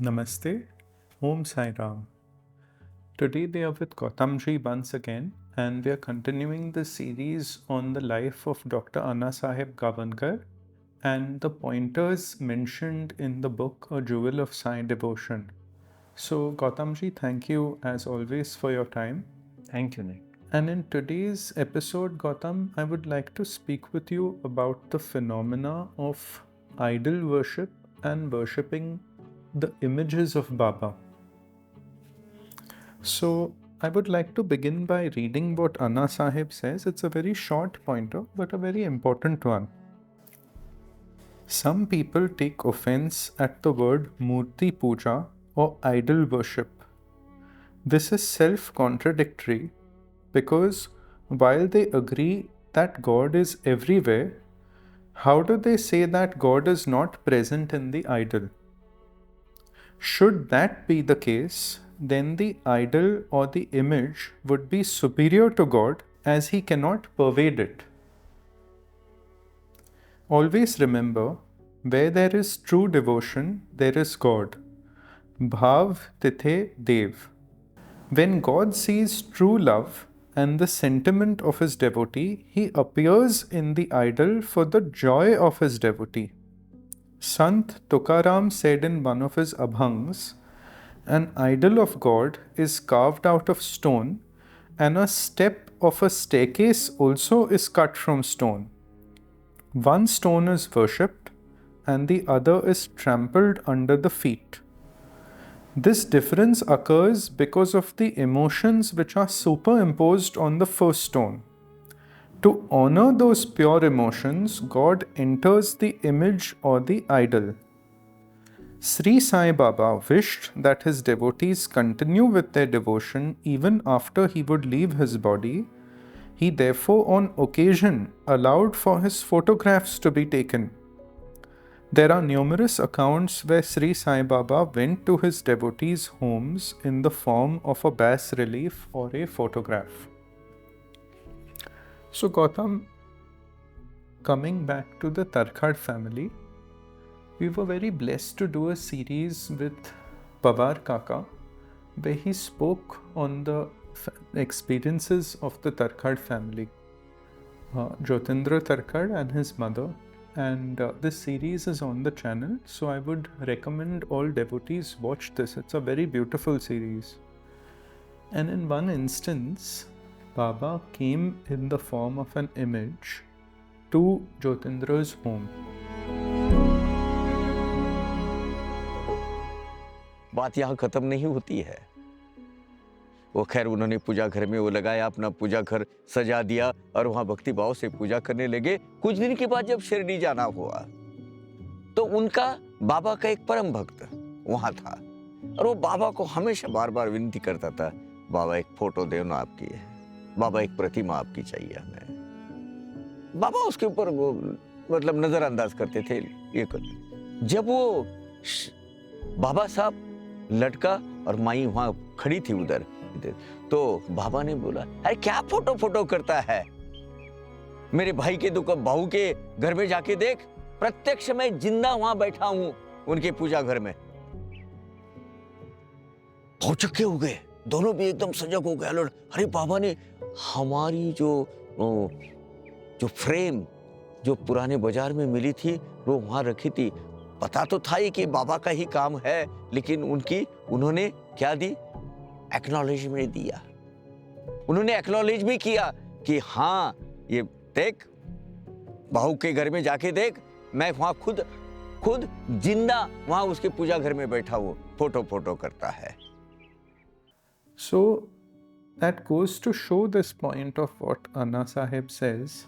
Namaste, Om Sai Ram. Today we are with Gautamji once again, and we are continuing the series on the life of Dr. Anna Sahib Gavankar and the pointers mentioned in the book A Jewel of Sai Devotion. So, Gautamji, thank you as always for your time. Thank you, Nick. And in today's episode, Gautam, I would like to speak with you about the phenomena of idol worship and worshipping the images of Baba. So, I would like to begin by reading what Anna Sahib says. It's a very short pointer, but a very important one. Some people take offense at the word Murti Puja or idol worship. This is self contradictory because while they agree that God is everywhere, how do they say that God is not present in the idol? Should that be the case, then the idol or the image would be superior to God as he cannot pervade it. Always remember, where there is true devotion, there is God. Bhav tithe dev. When God sees true love and the sentiment of his devotee, he appears in the idol for the joy of his devotee. Sant Tukaram said in one of his abhangs, an idol of God is carved out of stone, and a step of a staircase also is cut from stone. One stone is worshipped, and the other is trampled under the feet. This difference occurs because of the emotions which are superimposed on the first stone. To honor those pure emotions, God enters the image or the idol. Sri Sai Baba wished that his devotees continue with their devotion even after he would leave his body. He therefore, on occasion, allowed for his photographs to be taken. There are numerous accounts where Sri Sai Baba went to his devotees' homes in the form of a bas relief or a photograph. So, Gautam, coming back to the Tarkhad family, we were very blessed to do a series with Pawar Kaka, where he spoke on the experiences of the Tarkhad family, Jyotindra Tarkhad and his mother. And this series is on the channel, so I would recommend all devotees watch this. It's a very beautiful series. And in one instance, Baba came in the form of an image to Jyotindra's home. बात यहाँ खत्म नहीं होती है। वो खैर उन्होंने पूजा घर में वो लगाया, अपना पूजा घर सजा दिया और वहाँ भक्ति भाव से पूजा करने लगे। कुछ दिन के बाद जब शिरडी जाना हुआ तो उनका बाबा का एक परम भक्त वहाँ था और वो बाबा को हमेशा बार बार विनती करता था, बाबा एक फोटो दे ना आपकी, बाबा एक प्रतिमा आपकी चाहिए हमें। बाबा उसके ऊपर वो मतलब नजरअंदाज करते थे ये कर। जब वो बाबा साहब लटका और माई वहां खड़ी थी उधर, तो बाबा ने बोला, अरे क्या फोटो फोटो करता है, मेरे भाई के दुख बहू के घर में जाके देख, प्रत्यक्ष मैं जिंदा वहां बैठा हूं उनके पूजा घर में। भौचक्के हो गए, दोनों भी एकदम सजग हो गए। अरे बाबा ने हमारी जो फ्रेम जो पुराने बाजार में मिली थी वो वहां रखी थी। पता तो था ही कि बाबा का ही काम है, लेकिन उन्होंने क्या दी, एक्नॉलेजमेंट दिया। उन्होंने एक्नॉलेज भी किया कि हाँ ये देख, बहू के घर में जाके देख, मैं वहां खुद जिंदा वहां उसके पूजा घर में बैठा हूँ, फोटो करता है। So that goes to show this point of what Anna Sahib says,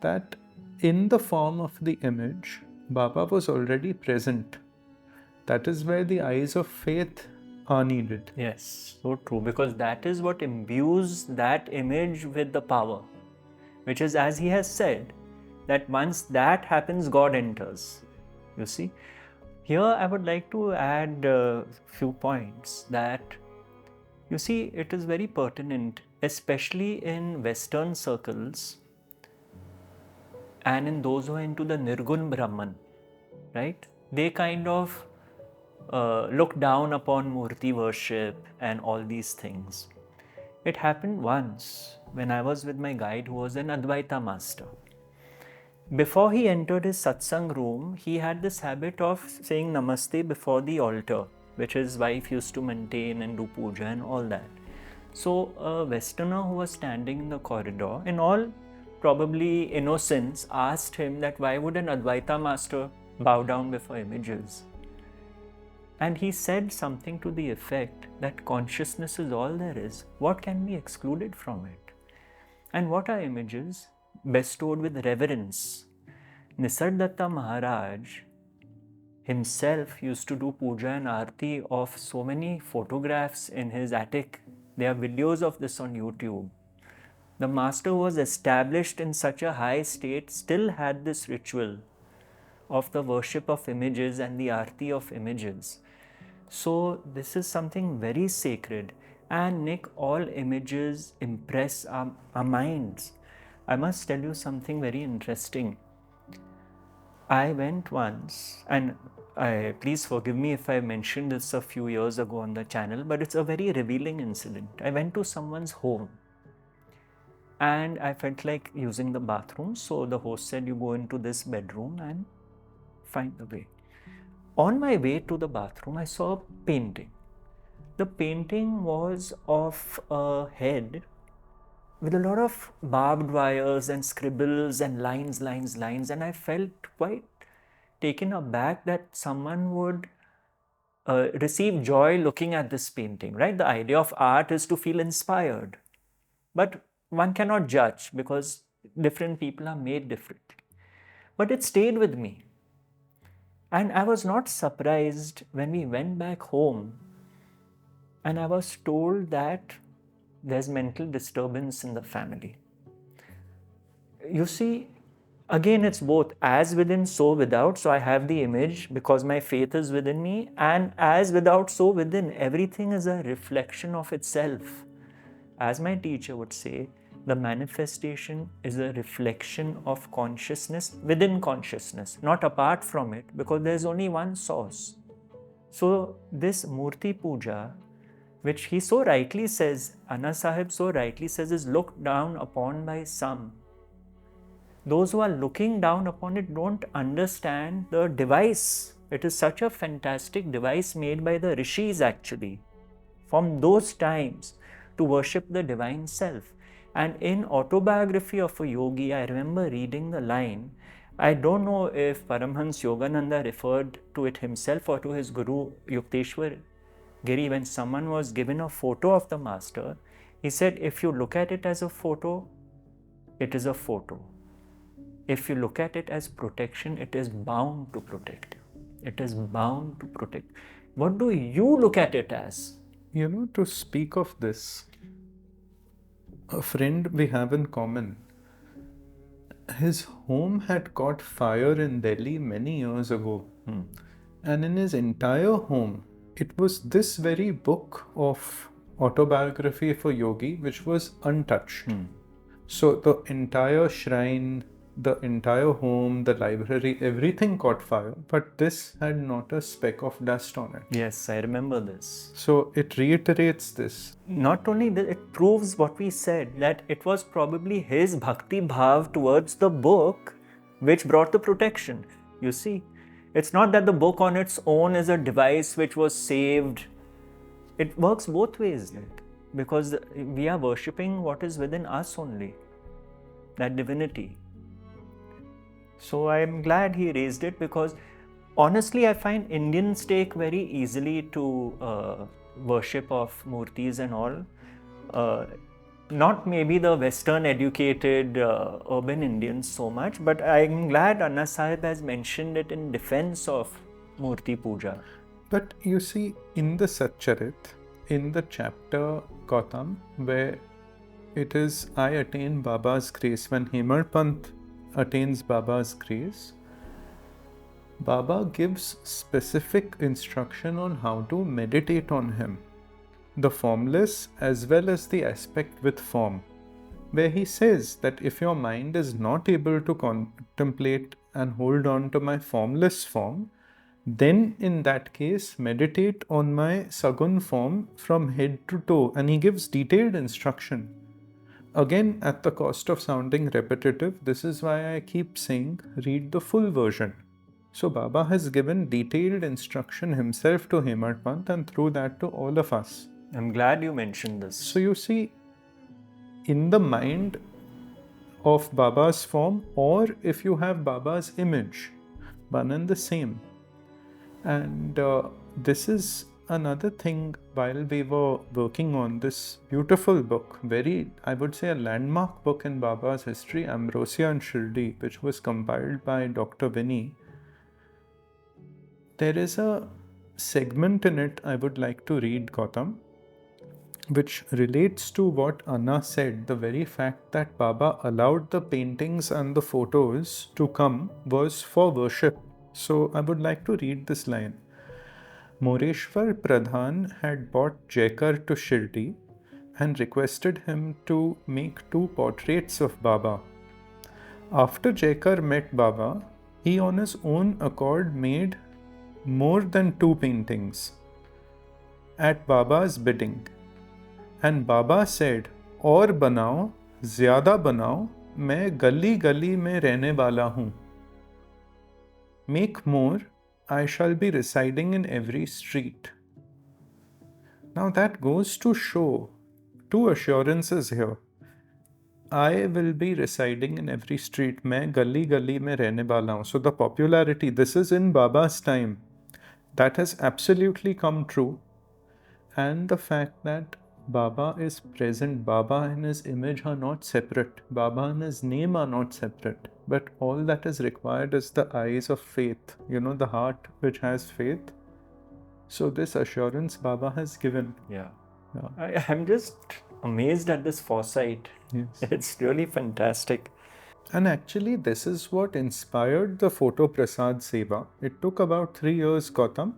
that in the form of the image, Baba was already present. That is where the eyes of faith are needed. Yes, so true, because that is what imbues that image with the power, which is, as he has said, that once that happens, God enters. You see, here I would like to add a few points that, you see, it is very pertinent, especially in Western circles and in those who are into the Nirgun Brahman, right? They kind of look down upon Murti worship and all these things. It happened once when I was with my guide who was an Advaita master. Before he entered his satsang room, he had this habit of saying namaste before the altar, which his wife used to maintain and do puja and all that. So a Westerner who was standing in the corridor, in all probably innocence, asked him that why would an Advaita master bow down before images? And he said something to the effect that consciousness is all there is. What can be excluded from it? And what are images? Bestowed with reverence. Nisargadatta Maharaj himself used to do puja and arti of so many photographs in his attic. There are videos of this on YouTube. The master was established in such a high state, still had this ritual of the worship of images and the arti of images. So this is something very sacred. And Nick, all images impress our minds. I must tell you something very interesting. I went once, and please forgive me if I mentioned this a few years ago on the channel, but it's a very revealing incident. I went to someone's home and I felt like using the bathroom. So the host said, you go into this bedroom and find the way. On my way to the bathroom, I saw a painting. The painting was of a head with a lot of barbed wires and scribbles and lines, and I felt quite taken aback that someone would receive joy looking at this painting, right? The idea of art is to feel inspired, but one cannot judge because different people are made differently. But it stayed with me. And I was not surprised when we went back home and I was told that there's mental disturbance in the family. You see, again, it's both as within, so without. So I have the image because my faith is within me, and as without, so within. Everything is a reflection of itself. As my teacher would say, the manifestation is a reflection of consciousness within consciousness, not apart from it, because there's only one source. So this Murti Puja, which he so rightly says, Anna Sahib so rightly says, is looked down upon by some. Those who are looking down upon it don't understand the device. It is such a fantastic device made by the rishis actually, from those times, to worship the divine self. And in Autobiography of a Yogi, I remember reading the line, I don't know if Paramhans Yogananda referred to it himself or to his Guru Yukteswar Giri. When someone was given a photo of the master, he said, if you look at it as a photo, it is a photo. If you look at it as protection, it is bound to protect you. It is bound to protect. What do you look at it as? You know, to speak of this, a friend we have in common, his home had caught fire in Delhi many years ago. And in his entire home, it was this very book of Autobiography of a Yogi which was untouched. So the entire shrine, the entire home, the library, everything caught fire, but this had not a speck of dust on it. Yes, I remember this. So it reiterates this. Not only that, it proves what we said, that it was probably his bhakti bhav towards the book which brought the protection. You see, it's not that the book on its own is a device which was saved. It works both ways, because we are worshipping what is within us only, that divinity. So I'm glad he raised it, because honestly I find Indians take very easily to worship of murtis and all. Not maybe the Western educated urban Indians so much, but I'm glad Anna Sahib has mentioned it in defense of Murti Puja. But you see, in the Satcharit, in the chapter Gautam, where it is, I attain Baba's grace, when Hemar Pant attains Baba's grace, Baba gives specific instruction on how to meditate on him, the formless as well as the aspect with form, where he says that if your mind is not able to contemplate and hold on to my formless form, then in that case, meditate on my Sagun form from head to toe. And he gives detailed instruction. Again, at the cost of sounding repetitive, this is why I keep saying read the full version. So Baba has given detailed instruction himself to Hemant Pant and through that to all of us. I'm glad you mentioned this. So you see, in the mind of Baba's form, or if you have Baba's image, one and the same. And this is another thing while we were working on this beautiful book, very, I would say, a landmark book in Baba's history, Ambrosia and Shirdi, which was compiled by Dr. Vinny. There is a segment in it I would like to read, Gautam, which relates to what Anna said. The very fact that Baba allowed the paintings and the photos to come was for worship. So I would like to read this line. Moreshwar Pradhan had brought Jaikar to Shirdi and requested him to make 2 portraits of Baba. After Jaikar met Baba, he on his own accord made more than 2 paintings at Baba's bidding. And Baba said, और बनाओ, ज़्यादा बनाओ, मैं गली गली में रहने वाला हूँ. Make more, I shall be residing in every street. Now that goes to show 2 assurances here. I will be residing in every street. मैं गली गली में रहने वाला हूँ. So the popularity, this is in Baba's time. That has absolutely come true. And the fact that Baba is present, Baba and his image are not separate, Baba and his name are not separate, but all that is required is the eyes of faith, the heart which has faith. So this assurance Baba has given. Yeah. I'm just amazed at this foresight. Yes. It's really fantastic. And actually this is what inspired the Photo Prasad Seva. It took about 3 years, Gautam,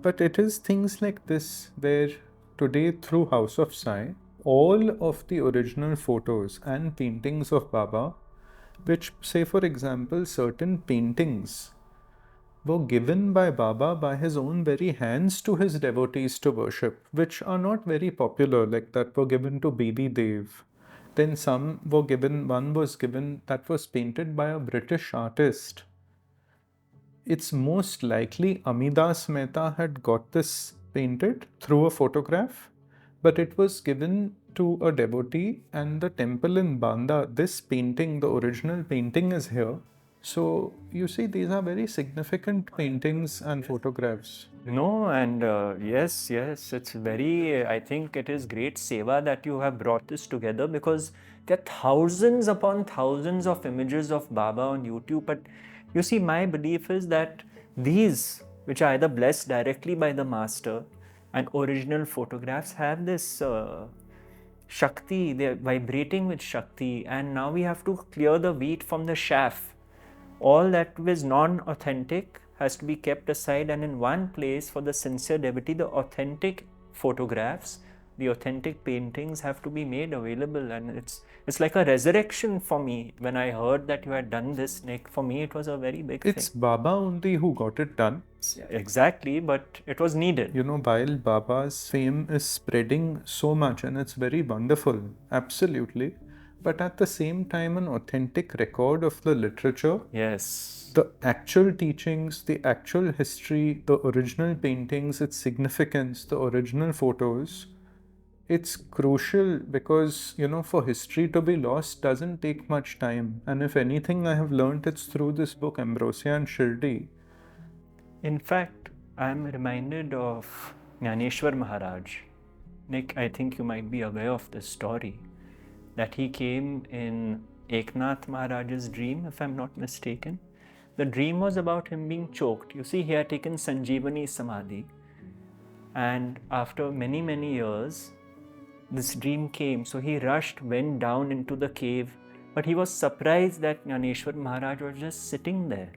but it is things like this where today through House of Sai, all of the original photos and paintings of Baba, which say for example certain paintings were given by Baba by his own very hands to his devotees to worship, which are not very popular, like that were given to Bibi Dev. Then some were given, one was given that was painted by a British artist. It's most likely Amidas Mehta had got this painted through a photograph, but it was given to a devotee, and the temple in Banda, this painting, the original painting is here. So you see, these are very significant paintings and photographs. No, and yes, it's very, I think it is great seva that you have brought this together, because there are thousands upon thousands of images of Baba on YouTube. But you see, my belief is that these, which are either blessed directly by the master and original photographs, have this Shakti, they're vibrating with Shakti, and now we have to clear the wheat from the chaff. All that is non-authentic has to be kept aside, and in one place for the sincere devotee, the authentic photographs, the authentic paintings have to be made available. And it's like a resurrection for me. When I heard that you had done this, Nick, for me it was a very big It's thing. Baba only who got it done. Exactly, but it was needed. While Baba's fame is spreading so much, and it's very wonderful, absolutely, but at the same time an authentic record of the literature, Yes. the actual teachings, the actual history, the original paintings, its significance, the original photos, it's crucial because, for history to be lost doesn't take much time. And if anything I have learned, it's through this book, Ambrosia and Shirdi. In fact, I'm reminded of Jnaneshwar Maharaj. Nick, I think you might be aware of this story, that he came in Eknath Maharaj's dream, if I'm not mistaken. The dream was about him being choked. You see, he had taken Sanjeevani Samadhi, and after many, many years, this dream came. So he rushed, went down into the cave, but he was surprised that Jnaneshwar Maharaj was just sitting there,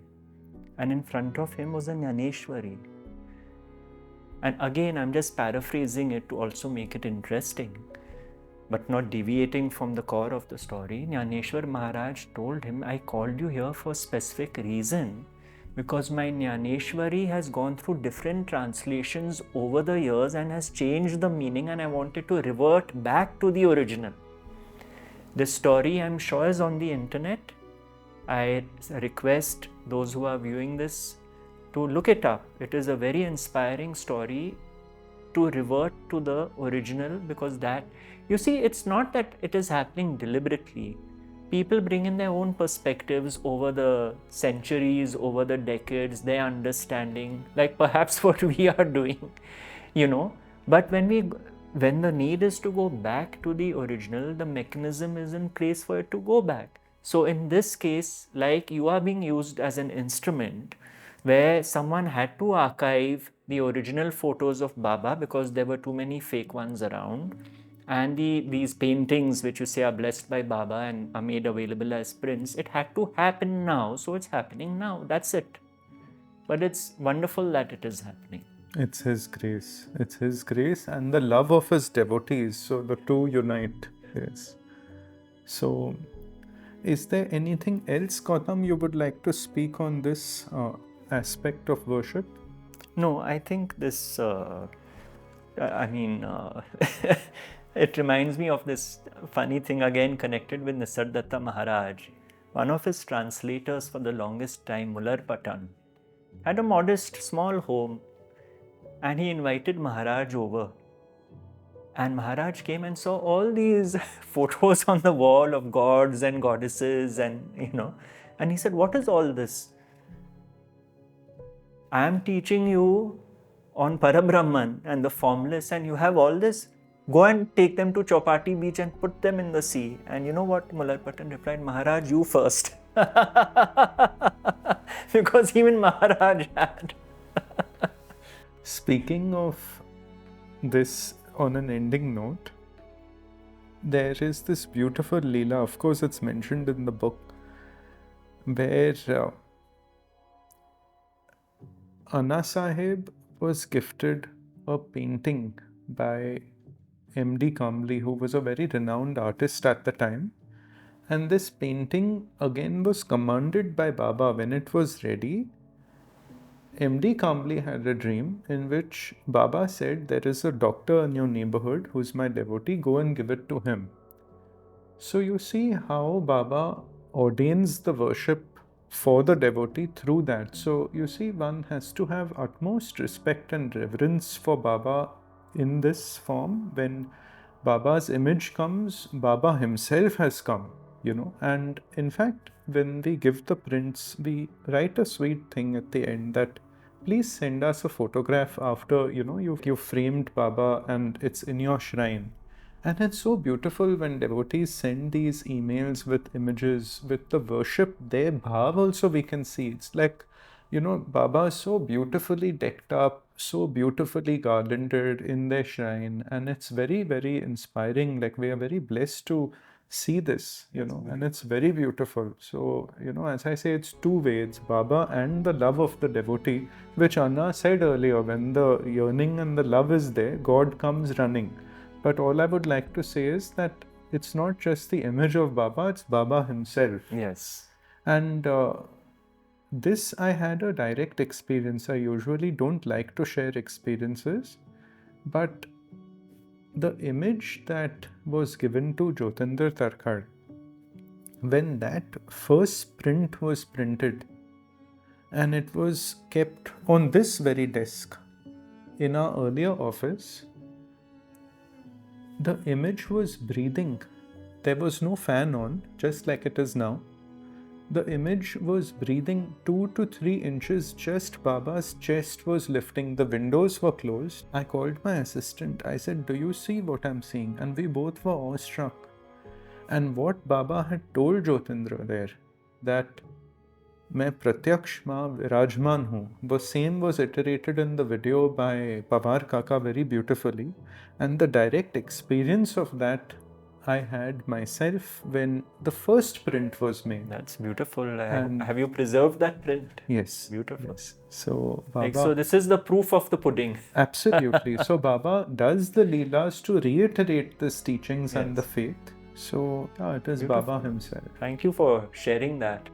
and in front of him was a Jnaneshwari. And again, I'm just paraphrasing it to also make it interesting, but not deviating from the core of the story. Jnaneshwar Maharaj told him, I called you here for a specific reason, because my Jnaneshwari has gone through different translations over the years and has changed the meaning, and I wanted to revert back to the original. This story, I'm sure, is on the internet. I request those who are viewing this to look it up. It is a very inspiring story to revert to the original, because that, you see, it's not that it is happening deliberately. People bring in their own perspectives over the centuries, over the decades, their understanding, like perhaps what we are doing, you know. But when the need is to go back to the original, the mechanism is in place for it to go back. So in this case, like, you are being used as an instrument where someone had to archive the original photos of Baba because there were too many fake ones around, and these paintings which you say are blessed by Baba and are made available as prints. It had to happen now, so it's happening now. That's it. But it's wonderful that it is happening. It's His grace. It's His grace and the love of His devotees. So the two unite. Yes. So, is there anything else, Gautam, you would like to speak on this aspect of worship? No, I think this, it reminds me of this funny thing again connected with Nisargadatta Maharaj. One of his translators for the longest time, Mullar Patan, had a modest small home, and he invited Maharaj over. And Maharaj came and saw all these photos on the wall of gods and goddesses, and and he said, "What is all this? I am teaching you on Parabrahman and the formless, and you have all this. Go and take them to Chowpatty beach and put them in the sea." And you know what Mullar Patan replied? "Maharaj, you first." Because even Maharaj had. Speaking of this, on an ending note, there is this beautiful Leela, of course it's mentioned in the book, where Anna Sahib was gifted a painting by M.D. Kambli, who was a very renowned artist at the time. And this painting again was commanded by Baba. When it was ready, M.D. Kambli had a dream in which Baba said, "There is a doctor in your neighborhood who's my devotee, go and give it to him." So you see how Baba ordains the worship for the devotee through that. So you see, one has to have utmost respect and reverence for Baba in this form. When Baba's image comes, Baba himself has come, and in fact, when we give the prints, we write a sweet thing at the end that please send us a photograph after you've framed Baba and it's in your shrine. And it's so beautiful when devotees send these emails with images, with the worship, their bhav also we can see. It's like, Baba is so beautifully decked up, so beautifully garlanded in their shrine, and it's very, very inspiring. Like, we are very blessed to see this, and it's very beautiful. So, as I say, it's two ways, Baba and the love of the devotee, which Anna said earlier, when the yearning and the love is there, God comes running. But all I would like to say is that it's not just the image of Baba, it's Baba himself. Yes. And this I had a direct experience. I usually don't like to share experiences, but the image that was given to Jyotinder Tarkar, when that first print was printed and it was kept on this very desk in our earlier office, the image was breathing. There was no fan on, just like it is now. The image was breathing 2 to 3 inches, just Baba's chest was lifting. The windows were closed. I called my assistant. I said, "Do you see what I'm seeing?" And we both were awestruck. And what Baba had told Jyotindra there, that "Main pratyaksh maa virajman hu," the same was iterated in the video by Pawar Kaka very beautifully. And the direct experience of that I had myself when the first print was made. That's beautiful. And have you preserved that print? Yes. Beautiful. Yes. So Baba, So this is the proof of the pudding. Absolutely. So Baba does the Leelas to reiterate these teachings and the faith. So it is Beautiful. Baba himself. Thank you for sharing that.